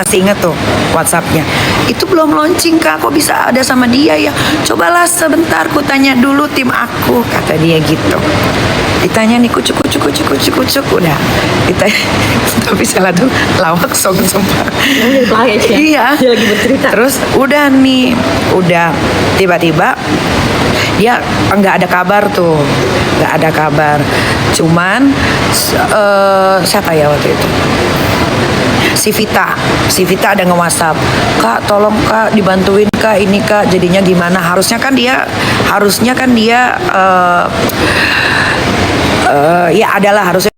masih inget tuh WhatsAppnya. Itu belum launching kak, kok bisa ada sama dia ya? Cobalah sebentar, ku tanya dulu tim aku, kata dia gitu. Ditanya nih kucuk, udah. Ditanya, tapi salah tuh lawak sumpah. Iya. Dia lagi bercerita. Terus udah tiba-tiba dia nggak ada kabar tuh, nggak ada kabar. Cuman siapa ya waktu itu? Si Vita ada nge-WhatsApp, kak tolong kak dibantuin kak ini kak, jadinya gimana? Harusnya kan dia ya adalah harusnya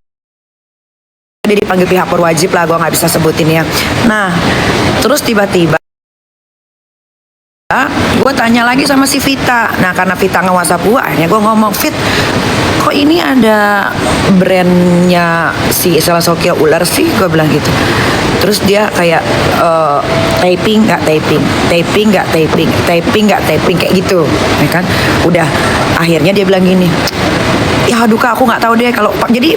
dia dipanggil pihak berwajib lah, gue nggak bisa sebutin ya. Nah terus tiba-tiba gue tanya lagi sama si Vita. Nah karena Vita nge-WhatsApp gue, akhirnya gue ngomong, Fit, kok ini ada brandnya si Selasukia ular sih, gue bilang gitu. Terus dia kayak typing nggak typing kayak gitu, ya kan? Udah akhirnya dia bilang gini, ya aduh kak aku nggak tahu deh kalau jadi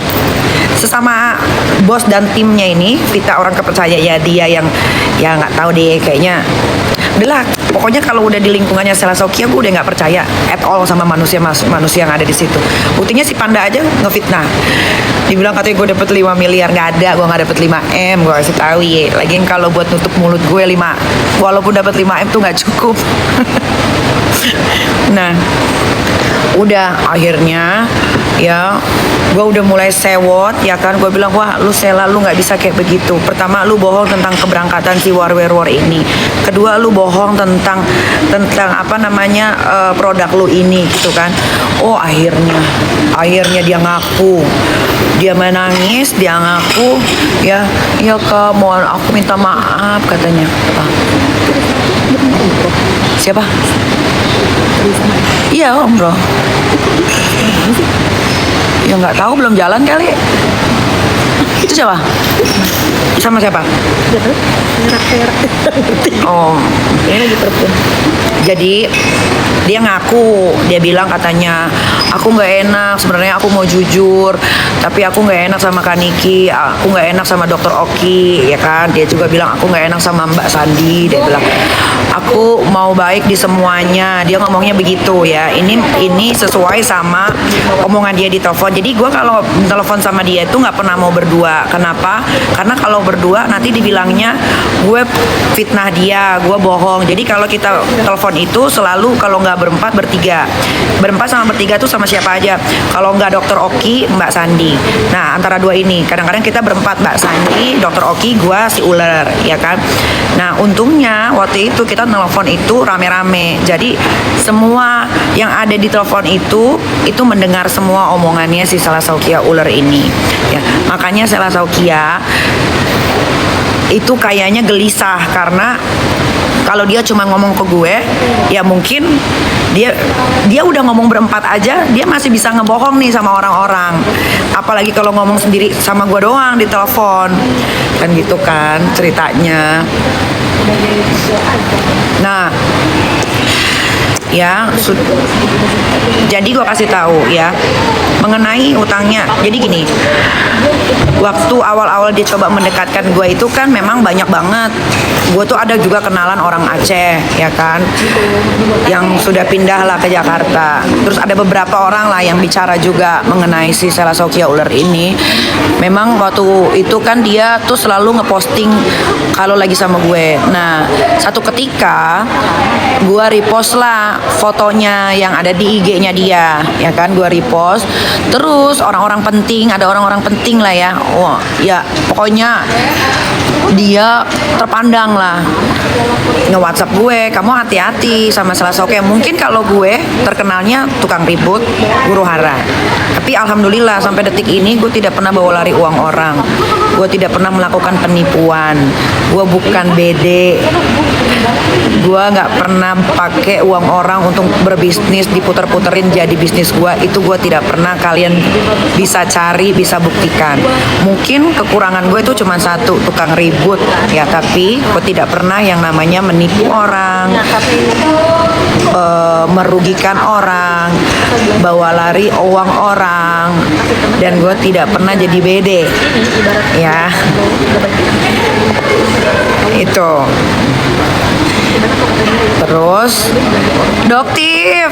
sesama bos dan timnya ini Vita orang kepercayaan ya dia yang ya nggak tahu deh kayaknya. Udahlah, pokoknya kalau udah di lingkungannya Selasukia gue udah nggak percaya at all sama manusia yang ada di situ. Buktinya si Panda aja ngefitnah. Dibilang katanya gue dapet 5 miliar, nggak ada, gue nggak dapet 5 M, gue kasih tahu ya. Lagian kalau buat nutup mulut gue 5, walaupun dapet 5 M tuh nggak cukup. Nah, udah akhirnya ya gue udah mulai sewot ya kan. Gue bilang, wah lu Sela, lu nggak bisa kayak begitu. Pertama lu bohong tentang keberangkatan si war ini. Kedua lu bohong tentang apa namanya produk lu ini gitu kan. Oh akhirnya dia ngaku, dia menangis, dia ngaku ya kak mohon aku minta maaf katanya. Siapa? Iya umroh. Ya nggak tahu, belum jalan kali. Itu siapa? Sama siapa? Oh, Ini lagi perpun. jadi dia ngaku, dia bilang katanya aku nggak enak, sebenarnya aku mau jujur, tapi aku nggak enak sama Kaniki, aku nggak enak sama Dokter Oki, ya kan? Dia juga bilang aku nggak enak sama Mbak Sandi, dia bilang aku mau baik di semuanya, dia ngomongnya begitu ya. Ini sesuai sama omongan dia di telepon. Jadi gue kalau telepon sama dia itu nggak pernah mau berdua. Kenapa? Karena kalau berdua nanti dibilangnya gue fitnah dia, gue bohong. Jadi kalau kita telepon itu selalu kalau nggak berempat bertiga sama bertiga tuh sama siapa aja. Kalau nggak Dokter Oki, Mbak Sandi. Nah antara dua ini kadang-kadang kita berempat, Mbak Sandi, Dokter Oki, gue si ular, ya kan. Nah untungnya waktu itu kita telepon itu rame-rame, jadi semua yang ada di telepon itu mendengar semua omongannya si Selasukia ular ini ya. Makanya Selasukia itu kayaknya gelisah karena kalau dia cuma ngomong ke gue, ya mungkin dia udah ngomong berempat aja, dia masih bisa ngebohong nih sama orang-orang. Apalagi kalau ngomong sendiri sama gue doang di telepon, kan gitu kan ceritanya. Nah, ya, jadi gue kasih tahu ya mengenai utangnya. Jadi gini, waktu awal-awal dia coba mendekatkan gue itu kan memang banyak banget. Gue tuh ada juga kenalan orang Aceh, ya kan, yang sudah pindah lah ke Jakarta. Terus ada beberapa orang lah yang bicara juga mengenai si Selasukia ular ini. Memang waktu itu kan dia tuh selalu ngeposting kalau lagi sama gue. Nah, satu ketika gue repost lah fotonya yang ada di IG-nya dia, ya kan, gue repost. Terus orang-orang penting, ada orang-orang penting lah ya. Oh, ya pokoknya dia terpandang lah nge-WhatsApp gue, kamu hati-hati sama Selasukia. Mungkin kalau gue terkenalnya tukang ribut, huru hara. Tapi alhamdulillah sampai detik ini gue tidak pernah bawa lari uang orang. Gue tidak pernah melakukan penipuan. Gue bukan BD. Gue nggak pernah pakai uang orang untuk berbisnis, diputer-puterin jadi bisnis gue. Itu gue tidak pernah. Kalian bisa cari, bisa buktikan. Mungkin kekurangan gue itu cuma satu, tukang ribut ya. Tapi gue tidak pernah yang namanya menipu orang, merugikan orang, bawa lari uang orang, dan gue tidak pernah jadi BD ya. Itu. Terus Doktif.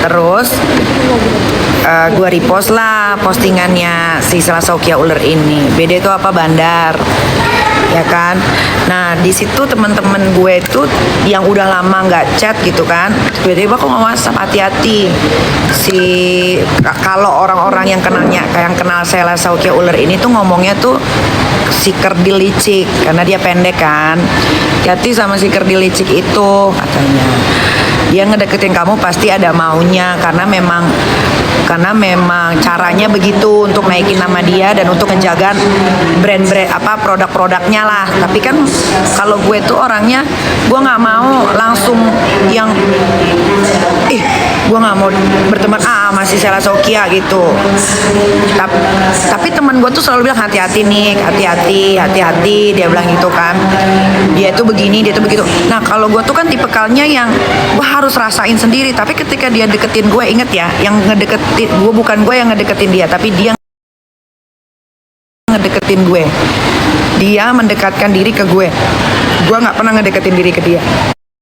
Terus gue repost lah postingannya si Selasa Ular ini. Beda itu apa, Bandar, ya kan? Nah di situ teman-teman gue itu yang udah lama nggak chat gitu kan, tiba-tiba kok nggak WhatsApp, hati-hati. Kalau orang-orang yang kenal Selasa Ular ini tuh ngomongnya tuh si Kerdil licik, karena dia pendek kan. Hati sama si Kerdil licik itu, katanya dia ngedeketin kamu pasti ada maunya, karena memang caranya begitu untuk naikin nama dia dan untuk ngejaga brand-brand produk-produknya lah. Tapi kan kalau gue tuh orangnya, gue nggak mau langsung yang gue nggak mau berteman masih Selasa gitu. Tapi teman gue tuh selalu bilang hati-hati nih, hati-hati, dia bilang gitu kan. Dia tuh begini, dia tuh begitu. Nah kalau gue tuh kan tipikalnya yang gue harus rasain sendiri. Tapi ketika dia deketin gue, inget ya, yang ngedeketin gue bukan gue yang ngedeketin dia, tapi dia ngedeketin gue. Dia mendekatkan diri ke gue. Gue nggak pernah ngedeketin diri ke dia.